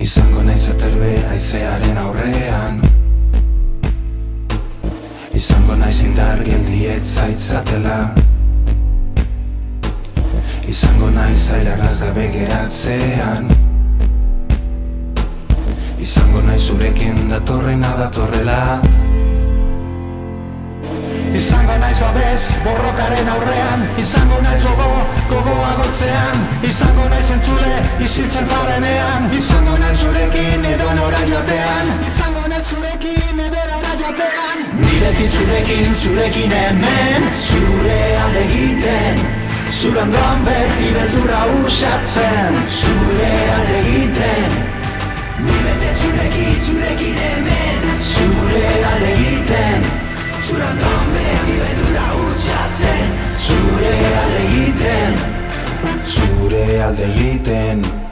Izango naiz aterbe haizearen aurrean. Izango naiz indar geldiet zaitzatela. Izango naiz zailarraz gabe geratzean. Izango naiz zurekin datorrena datorrela. Izango naiz babes borrokaren aurrean. Izango naiz gogoa gotzean. Izango naiz entzule isiltzen zaurenean. Izango naiz zurekin edonora joatean. Izango naiz zurekin edonora joatean. Nirekin zurekin hemen. Zure alde egiten. Zure ondoan beti beldurra usatzen. Zure alde egiten. Nirekin zurekin hemen. Zure alde egiten. Zure ondoan beti beldurra usatzen. Zure alde egiten. Zure alde egiten.